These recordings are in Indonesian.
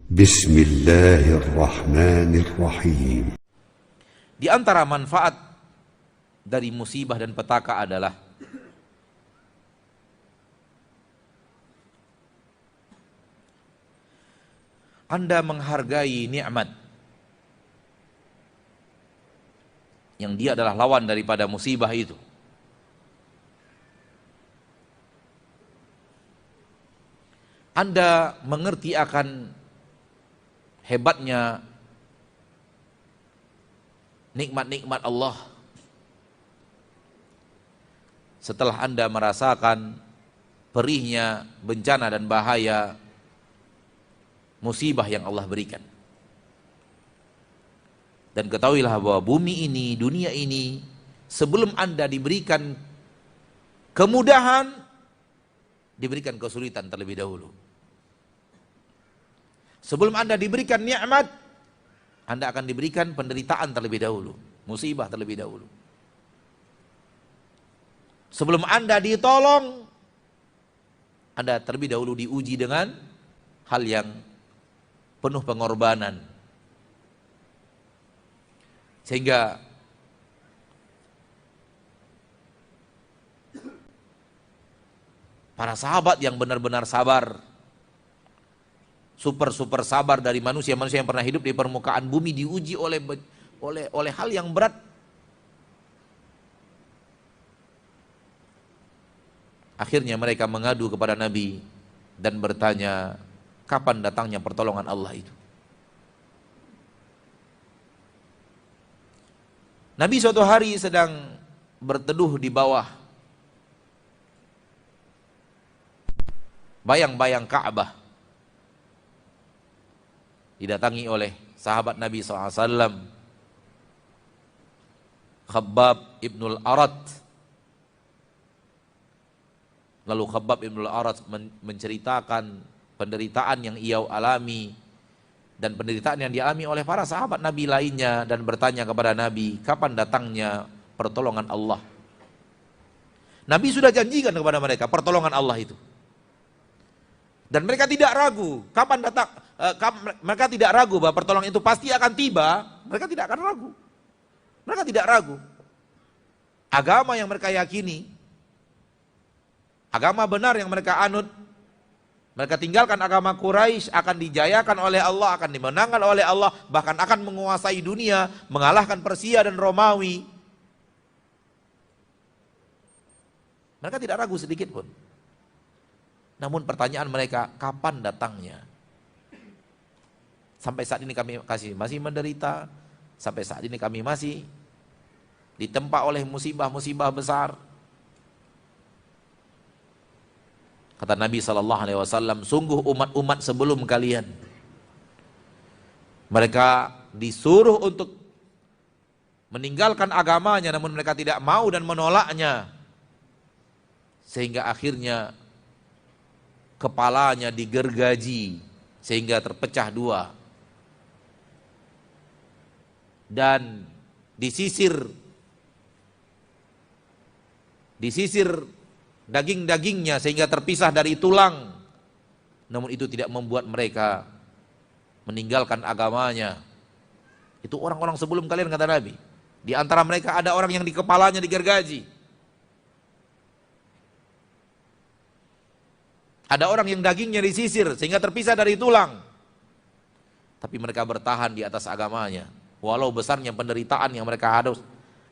Bismillahirrahmanirrahim. Di antara manfaat dari musibah dan petaka adalah Anda menghargai nikmat yang dia adalah lawan daripada musibah itu. Anda mengerti akan hebatnya nikmat-nikmat Allah setelah Anda merasakan perihnya bencana dan bahaya musibah yang Allah berikan. Dan ketahuilah bahwa bumi ini, dunia ini, sebelum Anda diberikan kemudahan, diberikan kesulitan terlebih dahulu. Sebelum Anda diberikan nikmat, Anda akan diberikan penderitaan terlebih dahulu, musibah terlebih dahulu. Sebelum Anda ditolong, Anda terlebih dahulu diuji dengan hal yang penuh pengorbanan. Sehingga para sahabat yang benar-benar sabar, super sabar dari manusia-manusia yang pernah hidup di permukaan bumi, diuji oleh hal yang berat. Akhirnya mereka mengadu kepada Nabi dan bertanya, kapan datangnya pertolongan Allah itu? Nabi suatu hari sedang berteduh di bawah bayang-bayang Ka'bah, didatangi oleh sahabat Nabi SAW, Khabbab ibnul Arat. Lalu Khabbab ibnul Arat menceritakan penderitaan yang ia alami dan penderitaan yang dialami oleh para sahabat Nabi lainnya, dan bertanya kepada Nabi, kapan datangnya pertolongan Allah? Nabi sudah janjikan kepada mereka pertolongan Allah itu, dan mereka tidak ragu kapan datang. Mereka tidak ragu bahwa pertolongan itu pasti akan tiba. Mereka tidak akan ragu. Mereka tidak ragu. Agama yang mereka yakini, agama benar yang mereka anut, mereka tinggalkan agama Quraisy, akan dijayakan oleh Allah, akan dimenangkan oleh Allah, bahkan akan menguasai dunia, mengalahkan Persia dan Romawi. Mereka tidak ragu sedikit pun. Namun pertanyaan mereka, kapan datangnya? Sampai saat ini kami masih menderita, sampai saat ini kami masih ditempa oleh musibah-musibah besar. Kata Nabi SAW, sungguh umat-umat sebelum kalian, mereka disuruh untuk meninggalkan agamanya, namun mereka tidak mau dan menolaknya, sehingga akhirnya kepalanya digergaji sehingga terpecah dua, dan disisir daging-dagingnya sehingga terpisah dari tulang. Namun itu tidak membuat mereka meninggalkan agamanya. Itu orang-orang sebelum kalian, kata Nabi. Di antara mereka ada orang yang di kepalanya digergaji, ada orang yang dagingnya disisir sehingga terpisah dari tulang, tapi mereka bertahan di atas agamanya. Walau besarnya penderitaan yang mereka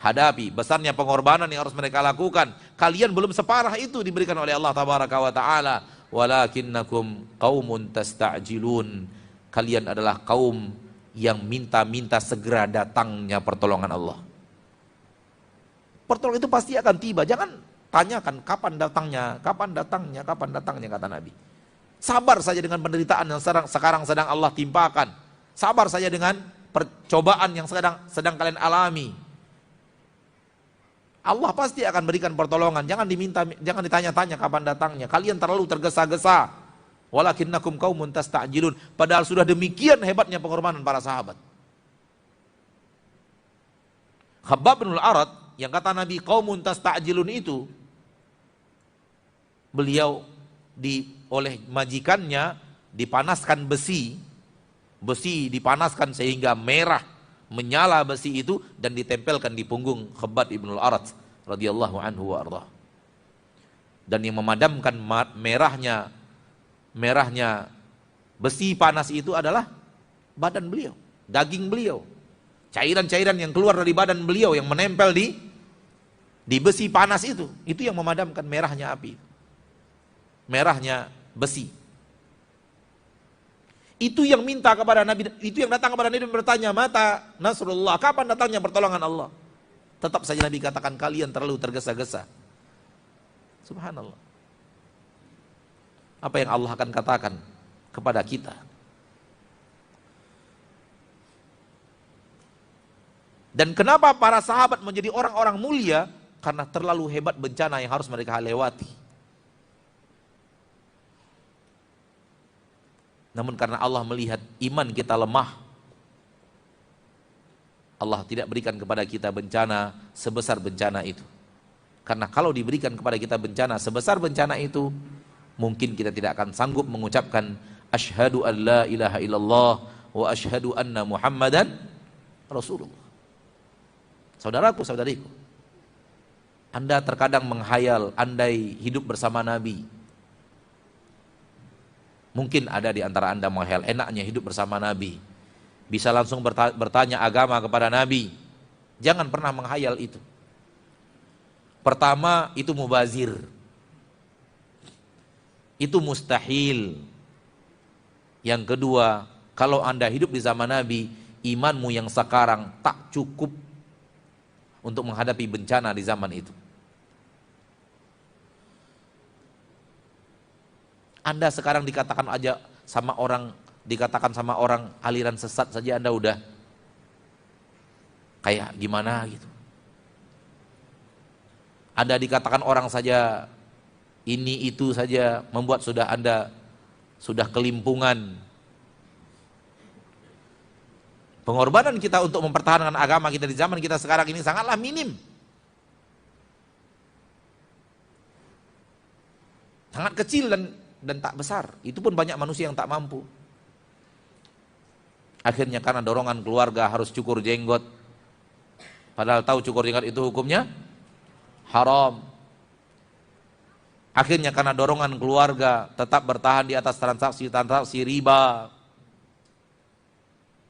hadapi, besarnya pengorbanan yang harus mereka lakukan, kalian belum separah itu diberikan oleh Allah Tabaraka wa Ta'ala. Walakinnakum qaumun tasta'jilun. Kalian adalah kaum yang minta-minta segera datangnya pertolongan Allah. Pertolongan itu pasti akan tiba. Jangan tanyakan kapan datangnya, kata Nabi. Sabar saja dengan penderitaan yang sekarang sedang Allah timpakan. Sabar saja dengan percobaan yang sedang kalian alami. Allah pasti akan berikan pertolongan. Jangan ditanya-tanya kapan datangnya. Kalian terlalu tergesa-gesa. Walakinnakum qaumun tasta'jilun. Padahal sudah demikian hebatnya pengorbanan para sahabat. Khabbab bin al-Arat yang kata Nabi qaumun tasta'jilun itu, beliau oleh majikannya dipanaskan besi Besi dipanaskan sehingga merah menyala besi itu dan ditempelkan di punggung Khabbab ibn al-Arat radhiyallahu anhu wa arda. Dan yang memadamkan merahnya besi panas itu adalah badan beliau, daging beliau, cairan-cairan yang keluar dari badan beliau yang menempel di besi panas itu yang memadamkan merahnya api, merahnya besi. Itu yang minta kepada Nabi, itu yang datang kepada Nabi bertanya, mata Nasrullah, kapan datangnya pertolongan Allah? Tetap saja Nabi katakan, kalian terlalu tergesa-gesa. Subhanallah. Apa yang Allah akan katakan kepada kita? Dan kenapa para sahabat menjadi orang-orang mulia? Karena terlalu hebat bencana yang harus mereka lewati. Namun karena Allah melihat iman kita lemah, Allah tidak berikan kepada kita bencana sebesar bencana itu. Karena kalau diberikan kepada kita bencana sebesar bencana itu, mungkin kita tidak akan sanggup mengucapkan asyhadu an la ilaha illallah wa asyhadu anna muhammadan rasulullah. Saudaraku, saudariku, Anda terkadang menghayal andai hidup bersama Nabi. Mungkin ada di antara Anda menghayal enaknya hidup bersama Nabi, bisa langsung bertanya agama kepada Nabi. Jangan pernah menghayal itu. Pertama, itu mubazir, itu mustahil. Yang kedua, kalau Anda hidup di zaman Nabi, imanmu yang sekarang tak cukup untuk menghadapi bencana di zaman itu. Anda sekarang dikatakan sama orang aliran sesat saja Anda udah kayak gimana gitu. Anda dikatakan orang saja ini itu saja membuat Anda sudah kelimpungan. Pengorbanan kita untuk mempertahankan agama kita di zaman kita sekarang ini sangatlah minim. Sangat kecil dan tak besar. Itu pun banyak manusia yang tak mampu. Akhirnya karena dorongan keluarga harus cukur jenggot, padahal tahu cukur jenggot itu hukumnya haram. Akhirnya karena dorongan keluarga tetap bertahan di atas transaksi riba,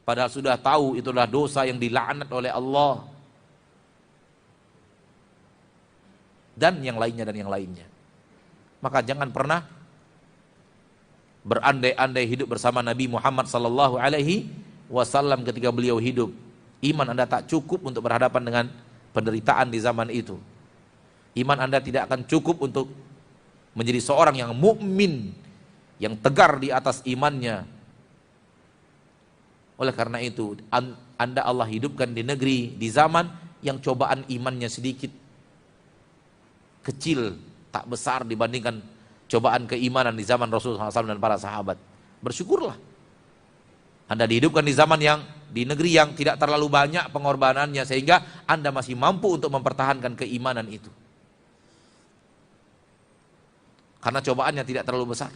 padahal sudah tahu itulah dosa yang dilaknat oleh Allah. Dan yang lainnya. Maka jangan pernah berandai-andai hidup bersama Nabi Muhammad sallallahu alaihi wasallam ketika beliau hidup. Iman Anda tak cukup untuk berhadapan dengan penderitaan di zaman itu. Iman Anda tidak akan cukup untuk menjadi seorang yang mukmin, yang tegar di atas imannya. Oleh karena itu, Anda Allah hidupkan di negeri, di zaman yang cobaan imannya sedikit, kecil, tak besar dibandingkan cobaan keimanan di zaman Rasulullah SAW dan para sahabat. Bersyukurlah Anda dihidupkan di negeri yang tidak terlalu banyak pengorbanannya, sehingga Anda masih mampu untuk mempertahankan keimanan itu, karena cobaannya tidak terlalu besar.